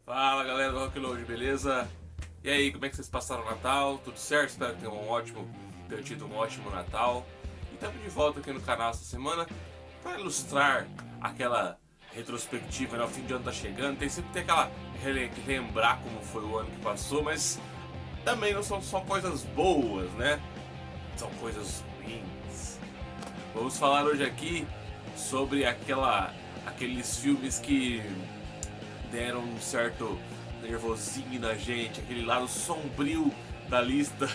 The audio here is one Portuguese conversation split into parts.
Fala galera do Rock Load, beleza? E aí, como é que vocês passaram o Natal? Tudo certo? Espero que tenham tido um ótimo Natal. E estamos de volta aqui no canal essa semana para ilustrar aquela retrospectiva, né? O fim de ano tá chegando, sempre tem aquela relembrar como foi o ano que passou, mas também não são só coisas boas, né? São coisas ruins. Vamos falar hoje aqui sobre aqueles filmes que deram um certo nervosinho na gente, aquele lado sombrio da lista.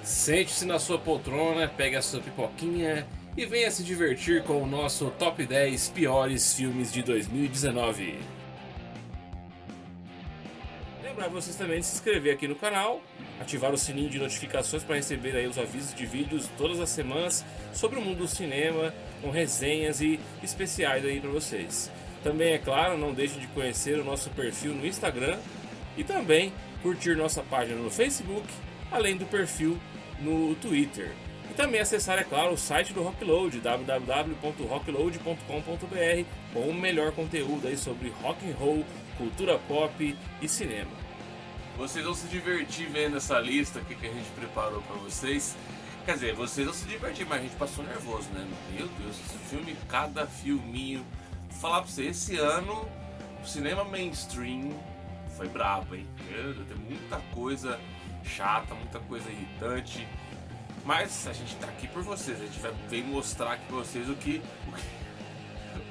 Sente-se na sua poltrona, pegue a sua pipoquinha e venha se divertir com o nosso Top 10 piores filmes de 2019. Lembrar vocês também de se inscrever aqui no canal, ativar o sininho de notificações para receber aí os avisos de vídeos todas as semanas sobre o mundo do cinema, com resenhas e especiais aí para vocês. Também, é claro, não deixe de conhecer o nosso perfil no Instagram e também curtir nossa página no Facebook, além do perfil no Twitter. E também acessar, é claro, o site do Rockload, www.rockload.com.br, com o melhor conteúdo aí sobre rock and roll, cultura pop e cinema. Vocês vão se divertir vendo essa lista aqui que a gente preparou pra vocês. Quer dizer, vocês vão se divertir, mas a gente passou nervoso, né? Meu Deus, esse filme, cada filminho. Vou falar pra você, esse ano o cinema mainstream foi brabo, hein? Meu Deus, tem muita coisa chata, muita coisa irritante. Mas a gente tá aqui por vocês, a gente vai bem mostrar aqui pra vocês o que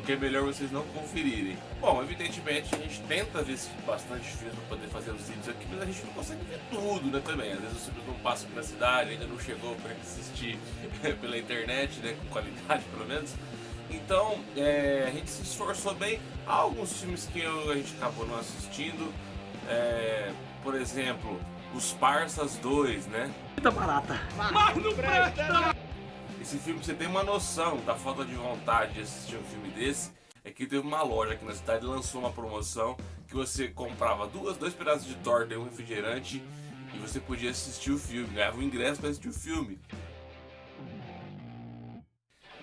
é melhor vocês não conferirem. Bom, evidentemente a gente tenta ver bastante filme pra poder fazer os vídeos aqui, mas a gente não consegue ver tudo, né, também. Às vezes os filmes não passam pela cidade, ainda não chegou pra assistir pela internet, né, com qualidade pelo menos. Então, a gente se esforçou bem. Há alguns filmes que a gente acabou não assistindo, por exemplo, Os Parsas 2, né? Muita barata. Mas não presta! Esse filme, você tem uma noção da falta de vontade de assistir um filme desse, é que teve uma loja aqui na cidade que lançou uma promoção que você comprava dois pedaços de torta e um refrigerante e você podia assistir o filme, ganhava um ingresso para assistir o filme.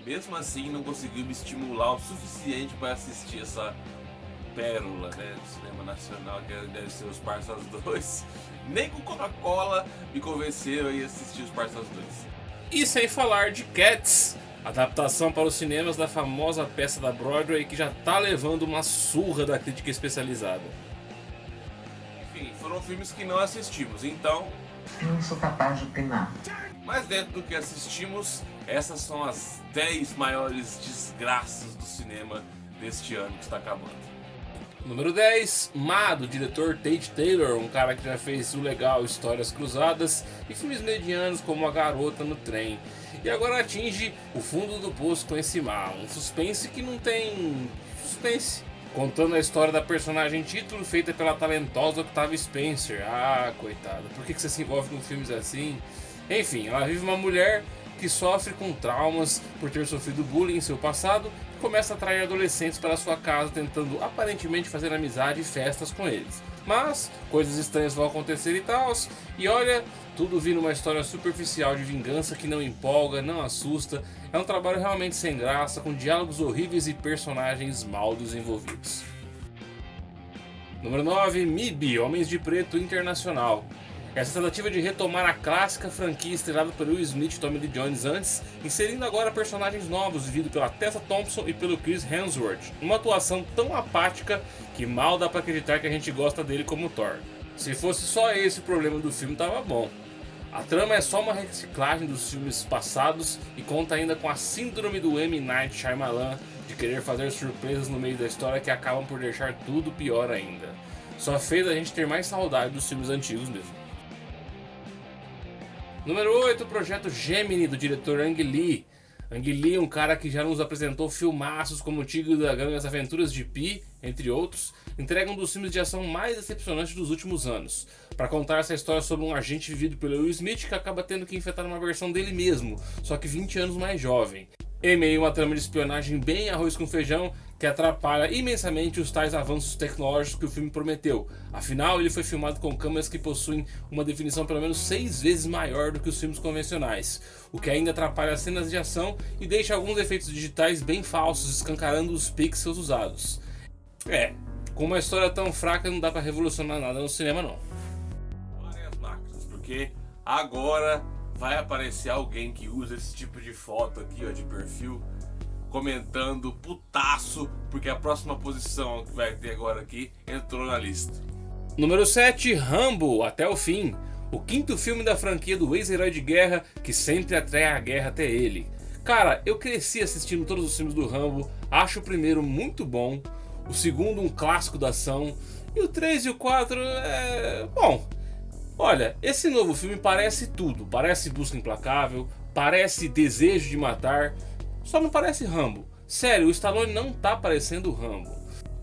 Mesmo assim, não conseguiu me estimular o suficiente para assistir essa pérola, né, do cinema nacional, que deve ser Os Parsas 2. Nem com Coca-Cola me convenceram a ir assistir Os Parsas 2. E sem falar de Cats, adaptação para os cinemas da famosa peça da Broadway que já tá levando uma surra da crítica especializada. Enfim, foram filmes que não assistimos, então Eu não sou capaz de opinar. mas dentro do que assistimos, essas são as 10 maiores desgraças do cinema deste ano que está acabando. Número 10, Ma, do diretor Tate Taylor, um cara que já fez o legal Histórias Cruzadas e filmes medianos como A Garota no Trem. E agora atinge o fundo do poço com esse Ma, um suspense que não tem suspense. Contando a história da personagem título feita pela talentosa Octavia Spencer. Ah, coitada, por que você se envolve com filmes assim? Enfim, ela vive uma mulher que sofre com traumas por ter sofrido bullying em seu passado e começa a atrair adolescentes para sua casa tentando aparentemente fazer amizade e festas com eles. Mas coisas estranhas vão acontecer e tal, e olha, tudo vira uma história superficial de vingança que não empolga, não assusta. É um trabalho realmente sem graça, com diálogos horríveis e personagens mal desenvolvidos. Número 9, MIB, Homens de Preto Internacional. Essa tentativa de retomar a clássica franquia estrelada por Will Smith e Tommy Lee Jones antes, inserindo agora personagens novos vividos pela Tessa Thompson e pelo Chris Hemsworth. Uma atuação tão apática que mal dá pra acreditar que a gente gosta dele como Thor. Se fosse só esse o problema do filme, tava bom. A trama é só uma reciclagem dos filmes passados e conta ainda com a síndrome do M. Night Shyamalan de querer fazer surpresas no meio da história que acabam por deixar tudo pior ainda. Só fez a gente ter mais saudade dos filmes antigos mesmo. Número 8, o Projeto Gemini, do diretor Ang Lee. Ang Lee, um cara que já nos apresentou filmaços como o Tigre e o Dragão e as Aventuras de Pi, entre outros, entrega um dos filmes de ação mais decepcionantes dos últimos anos, para contar essa história sobre um agente vivido pelo Will Smith que acaba tendo que enfrentar uma versão dele mesmo, só que 20 anos mais jovem. Em meio a uma trama de espionagem bem arroz com feijão, que atrapalha imensamente os tais avanços tecnológicos que o filme prometeu. Afinal, ele foi filmado com câmeras que possuem uma definição pelo menos 6 vezes maior do que os filmes convencionais, o que ainda atrapalha as cenas de ação e deixa alguns efeitos digitais bem falsos, escancarando os pixels usados. Com uma história tão fraca não dá pra revolucionar nada no cinema não. Parem as máquinas, porque agora vai aparecer alguém que usa esse tipo de foto aqui, ó, de perfil, comentando putaço, porque a próxima posição que vai ter agora aqui entrou na lista. Número 7, Rambo, Até o Fim. O quinto filme da franquia do ex-herói de guerra que sempre atrai a guerra até ele. Cara, eu cresci assistindo todos os filmes do Rambo, acho o primeiro muito bom, o segundo um clássico da ação, e o 3 e o 4 bom. Olha, esse novo filme parece tudo, parece Busca Implacável, parece Desejo de Matar, só não parece Rambo. Sério, o Stallone não tá parecendo Rambo.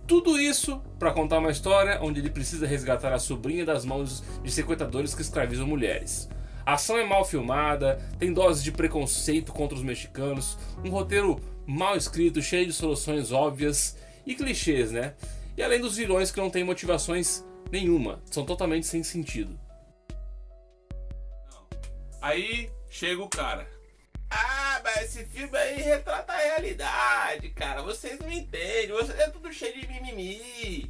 Tudo isso para contar uma história onde ele precisa resgatar a sobrinha das mãos de sequestradores que escravizam mulheres. A ação é mal filmada, tem doses de preconceito contra os mexicanos, um roteiro mal escrito, cheio de soluções óbvias e clichês, né? E além dos vilões que não têm motivações nenhuma, são totalmente sem sentido. Aí chega o cara. Ah, mas esse filme aí retrata a realidade, cara. Vocês não entendem, vocês é tudo cheio de mimimi.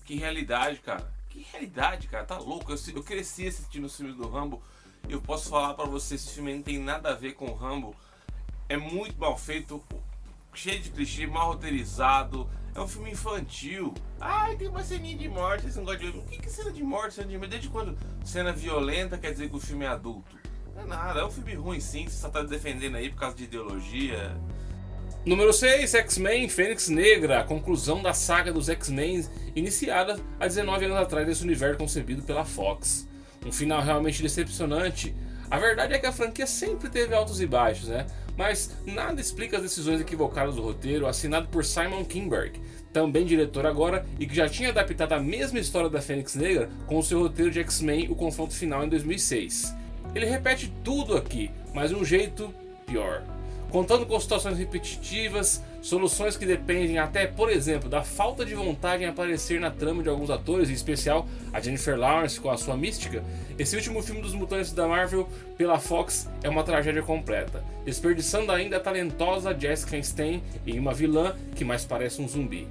Que realidade, cara. Que realidade, cara. Tá louco. Eu cresci assistindo os filmes do Rambo. E eu posso falar pra você, esse filme não tem nada a ver com o Rambo. É muito mal feito, cheio de clichê, mal roteirizado. É um filme infantil. Ai, tem uma ceninha de morte, vocês não gostam de... O que é cena de morte, cena de morte? Desde quando cena violenta quer dizer que o filme é adulto? Não é nada, é um filme ruim sim, você só tá defendendo aí por causa de ideologia. Número 6, X-Men Fênix Negra, a conclusão da saga dos X-Men iniciada há 19 anos atrás nesse universo concebido pela Fox. Um final realmente decepcionante. A verdade é que a franquia sempre teve altos e baixos, né? Mas nada explica as decisões equivocadas do roteiro, assinado por Simon Kinberg, também diretor agora e que já tinha adaptado a mesma história da Fênix Negra com o seu roteiro de X-Men, o confronto final em 2006. Ele repete tudo aqui, mas de um jeito pior. Contando com situações repetitivas, soluções que dependem até, por exemplo, da falta de vontade em aparecer na trama de alguns atores, em especial a Jennifer Lawrence com a sua mística, esse último filme dos mutantes da Marvel pela Fox é uma tragédia completa, desperdiçando ainda a talentosa Jessica Chastain em uma vilã que mais parece um zumbi.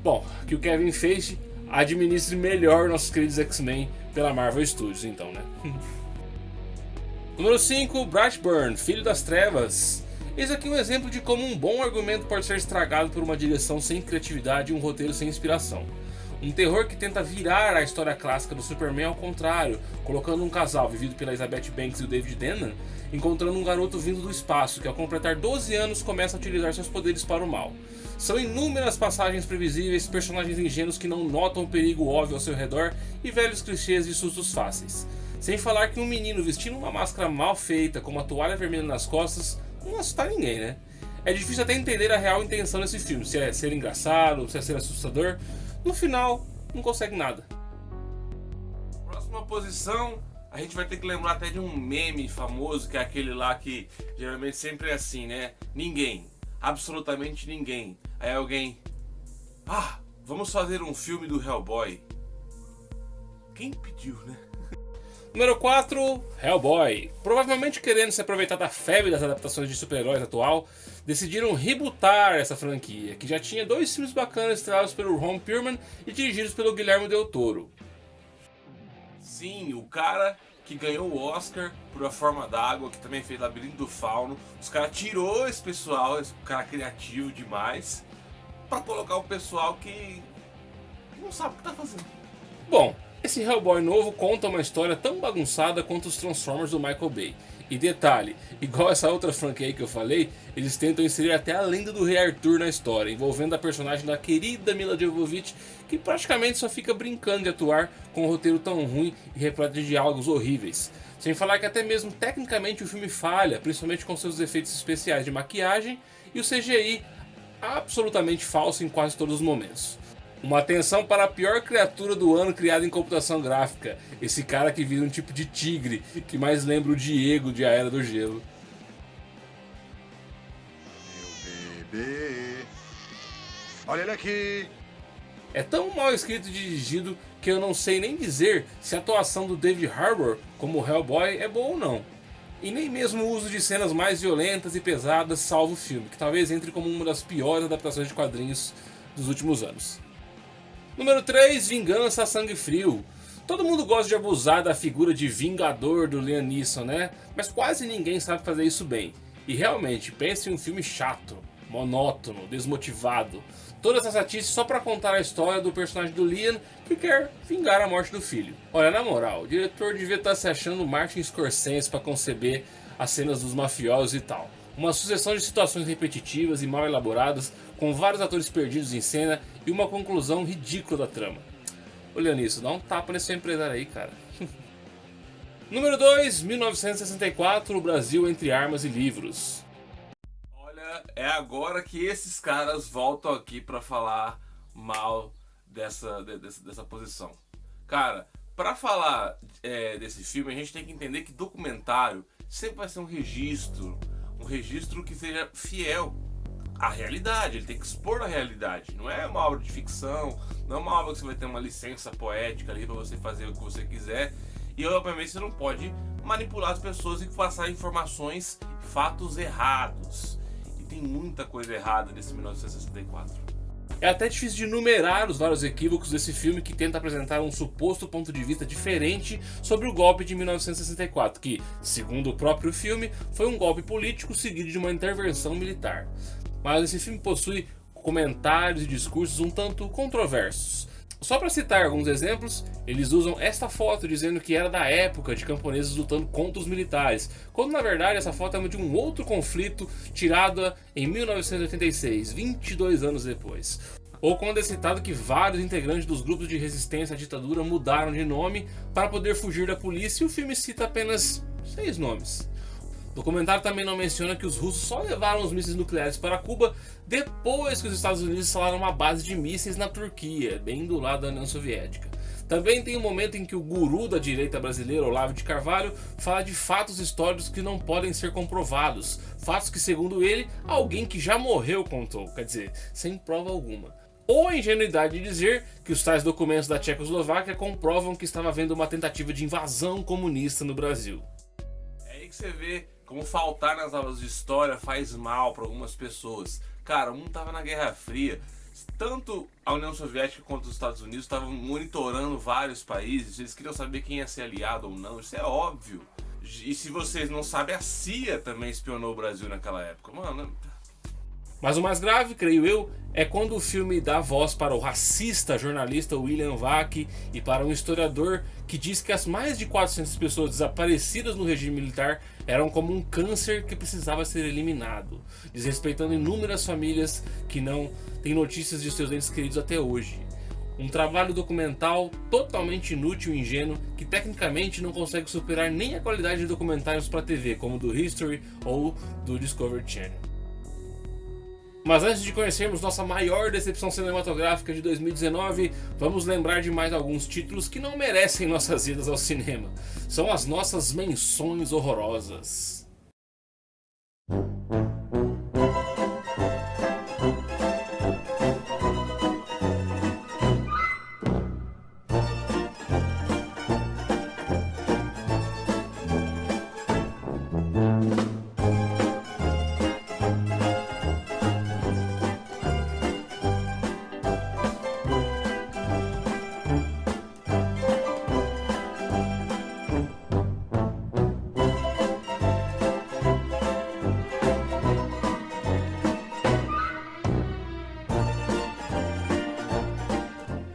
Bom, que o Kevin Feige administre melhor nossos queridos X-Men pela Marvel Studios, então, né? Número 5, Brightburn, Filho das Trevas. Eis aqui um exemplo de como um bom argumento pode ser estragado por uma direção sem criatividade e um roteiro sem inspiração. Um terror que tenta virar a história clássica do Superman ao contrário, colocando um casal vivido pela Elizabeth Banks e o David Tennant, encontrando um garoto vindo do espaço que ao completar 12 anos começa a utilizar seus poderes para o mal. São inúmeras passagens previsíveis, personagens ingênuos que não notam o perigo óbvio ao seu redor e velhos clichês de sustos fáceis. Sem falar que um menino vestindo uma máscara mal feita com uma toalha vermelha nas costas não assusta ninguém, né? É difícil até entender a real intenção desse filme, se é ser engraçado, se é ser assustador. No final, não consegue nada. Próxima posição, a gente vai ter que lembrar até de um meme famoso, que é aquele lá que geralmente sempre é assim, né? Ninguém, absolutamente ninguém. Aí alguém, vamos fazer um filme do Hellboy. Quem pediu, né? Número 4, Hellboy. Provavelmente querendo se aproveitar da febre das adaptações de super-heróis atual, decidiram rebootar essa franquia, que já tinha 2 filmes bacanas estrelados pelo Ron Perlman e dirigidos pelo Guillermo del Toro. Sim, o cara que ganhou o Oscar por A Forma d'Água, que também fez Labirinto do Fauno. Os caras tirou esse pessoal, esse cara criativo demais, pra colocar o pessoal que não sabe o que tá fazendo. Bom, esse Hellboy novo conta uma história tão bagunçada quanto os Transformers do Michael Bay. E detalhe, igual essa outra franquia aí que eu falei, eles tentam inserir até a lenda do Rei Arthur na história, envolvendo a personagem da querida Mila Jovovich, que praticamente só fica brincando de atuar com um roteiro tão ruim e repleto de diálogos horríveis. Sem falar que até mesmo tecnicamente o filme falha, principalmente com seus efeitos especiais de maquiagem e o CGI absolutamente falso em quase todos os momentos. Uma atenção para a pior criatura do ano criada em computação gráfica. Esse cara que vira um tipo de tigre, que mais lembra o Diego de A Era do Gelo. Meu bebê, olha ele aqui. É tão mal escrito e dirigido que eu não sei nem dizer se a atuação do David Harbour como Hellboy é boa ou não. E nem mesmo o uso de cenas mais violentas e pesadas salva o filme, que talvez entre como uma das piores adaptações de quadrinhos dos últimos anos. Número 3, Vingança a Sangue Frio. Todo mundo gosta de abusar da figura de Vingador do Liam Neeson, né? Mas quase ninguém sabe fazer isso bem. E realmente, pense em um filme chato, monótono, desmotivado. Toda essa chatice só pra contar a história do personagem do Liam que quer vingar a morte do filho. Olha, na moral, o diretor devia estar se achando Martin Scorsese pra conceber as cenas dos mafiosos e tal. Uma sucessão de situações repetitivas e mal elaboradas, com vários atores perdidos em cena e uma conclusão ridícula da trama. Olhando isso, dá um tapa nesse seu empresário aí, cara. Número 2, 1964, o Brasil entre armas e livros. Olha, é agora que esses caras voltam aqui pra falar mal dessa posição. Cara, pra falar desse filme, a gente tem que entender que documentário sempre vai ser um registro que seja fiel à realidade. Ele tem que expor a realidade. Não é uma obra de ficção, não é uma obra que você vai ter uma licença poética ali pra você fazer o que você quiser. E obviamente você não pode manipular as pessoas e passar informações, fatos errados. E tem muita coisa errada nesse 1964. É até difícil de numerar os vários equívocos desse filme que tenta apresentar um suposto ponto de vista diferente sobre o golpe de 1964, que, segundo o próprio filme, foi um golpe político seguido de uma intervenção militar. Mas esse filme possui comentários e discursos um tanto controversos. Só para citar alguns exemplos, eles usam esta foto dizendo que era da época de camponeses lutando contra os militares, quando na verdade essa foto é de um outro conflito tirada em 1986, 22 anos depois. Ou quando é citado que vários integrantes dos grupos de resistência à ditadura mudaram de nome para poder fugir da polícia, e o filme cita apenas 6 nomes. O documentário também não menciona que os russos só levaram os mísseis nucleares para Cuba depois que os Estados Unidos instalaram uma base de mísseis na Turquia, bem do lado da União Soviética. Também tem um momento em que o guru da direita brasileira, Olavo de Carvalho, fala de fatos históricos que não podem ser comprovados. Fatos que, segundo ele, alguém que já morreu contou, quer dizer, sem prova alguma. Ou a ingenuidade de dizer que os tais documentos da Tchecoslováquia comprovam que estava havendo uma tentativa de invasão comunista no Brasil. É aí que você vê como faltar nas aulas de história faz mal para algumas pessoas. Cara, o mundo tava na Guerra Fria. Tanto a União Soviética quanto os Estados Unidos estavam monitorando vários países. Eles queriam saber quem ia ser aliado ou não. Isso é óbvio. E se vocês não sabem, a CIA também espionou o Brasil naquela época. Mano... Mas o mais grave, creio eu, é quando o filme dá voz para o racista jornalista William Vac e para um historiador que diz que as mais de 400 pessoas desaparecidas no regime militar eram como um câncer que precisava ser eliminado, desrespeitando inúmeras famílias que não têm notícias de seus entes queridos até hoje. Um trabalho documental totalmente inútil e ingênuo que tecnicamente não consegue superar nem a qualidade de documentários para TV, como do History ou do Discovery Channel. Mas antes de conhecermos nossa maior decepção cinematográfica de 2019, vamos lembrar de mais alguns títulos que não merecem nossas idas ao cinema. São as nossas menções horrorosas.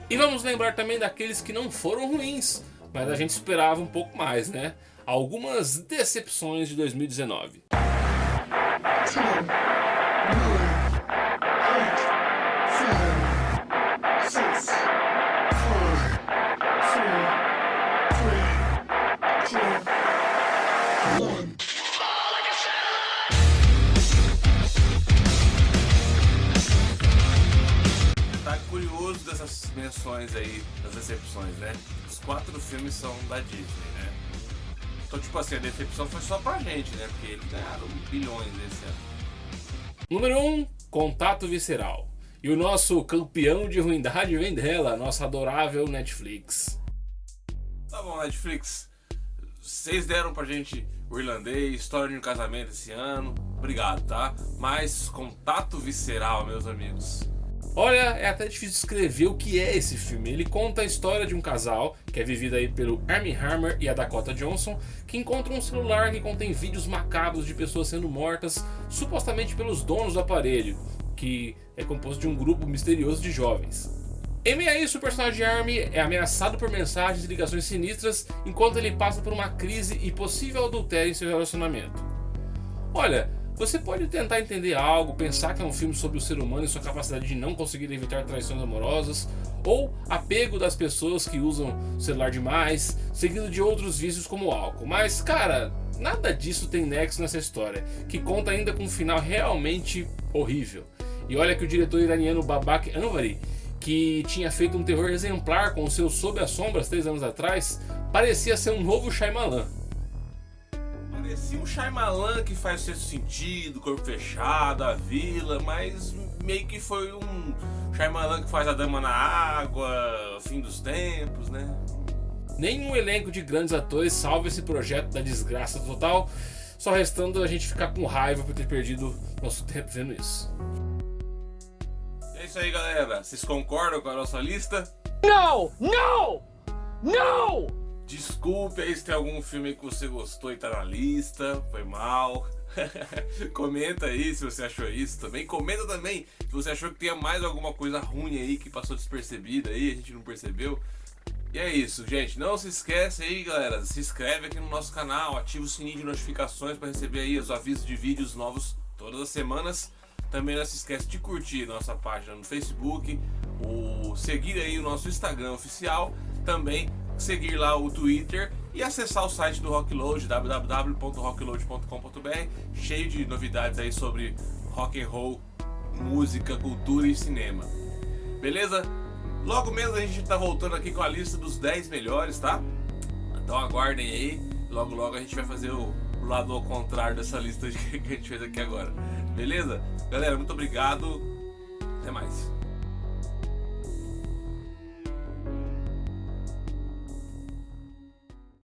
E vamos lembrar também daqueles que não foram ruins, mas a gente esperava um pouco mais, né? Algumas decepções de 2019. 10, 9, 8, 7, 6, 5, 4, 3, 2, 1. Tá curioso dessas menções aí, das decepções, né? Os 4 filmes são da Disney, né? Então, tipo assim, a decepção foi só pra gente, né? Porque eles ganharam bilhões esse ano. Número 1, Contato Visceral. E o nosso campeão de ruindade vem dela, nossa adorável Netflix. Tá bom, Netflix. Vocês deram pra gente o Irlandês, História de um Casamento esse ano. Obrigado, tá? Mas Contato Visceral, meus amigos. Olha, é até difícil descrever o que é esse filme. Ele conta a história de um casal, que é vivido aí pelo Armie Hammer e a Dakota Johnson, que encontram um celular que contém vídeos macabros de pessoas sendo mortas, supostamente pelos donos do aparelho, que é composto de um grupo misterioso de jovens. Em meio a isso, o personagem Armie é ameaçado por mensagens e ligações sinistras enquanto ele passa por uma crise e possível adultério em seu relacionamento. Olha, você pode tentar entender algo, pensar que é um filme sobre o ser humano e sua capacidade de não conseguir evitar traições amorosas, ou apego das pessoas que usam o celular demais, seguido de outros vícios como o álcool. Mas, cara, nada disso tem nexo nessa história, que conta ainda com um final realmente horrível. E olha que o diretor iraniano Babak Anvari, que tinha feito um terror exemplar com o seu Sob as Sombras 3 anos atrás, parecia ser um novo Shyamalan. Parecia um Shyamalan que faz o Sexto Sentido, Corpo Fechado, A Vila, mas meio que foi um Shyamalan que faz A Dama na Água, Fim dos Tempos, né? Nenhum elenco de grandes atores salva esse projeto da desgraça total, só restando a gente ficar com raiva por ter perdido nosso tempo vendo isso. É isso aí, galera. Vocês concordam com a nossa lista? No! No! No! Desculpe aí se tem algum filme que você gostou e tá na lista, foi mal. Comenta aí se você achou isso também. Comenta também se você achou que tinha mais alguma coisa ruim aí que passou despercebida aí, a gente não percebeu. E é isso, gente. Não se esquece aí, galera. Se inscreve aqui no nosso canal, ativa o sininho de notificações para receber aí os avisos de vídeos novos todas as semanas. Também não se esquece de curtir nossa página no Facebook, seguir aí o nosso Instagram oficial, também seguir lá o Twitter e acessar o site do Rockload, www.rockload.com.br, cheio de novidades aí sobre rock and roll, música, cultura e cinema. Beleza? Logo mesmo a gente tá voltando aqui com a lista dos 10 melhores, tá? Então aguardem aí, logo logo a gente vai fazer o lado ao contrário dessa lista que a gente fez aqui agora. Beleza? Galera, muito obrigado. Até mais.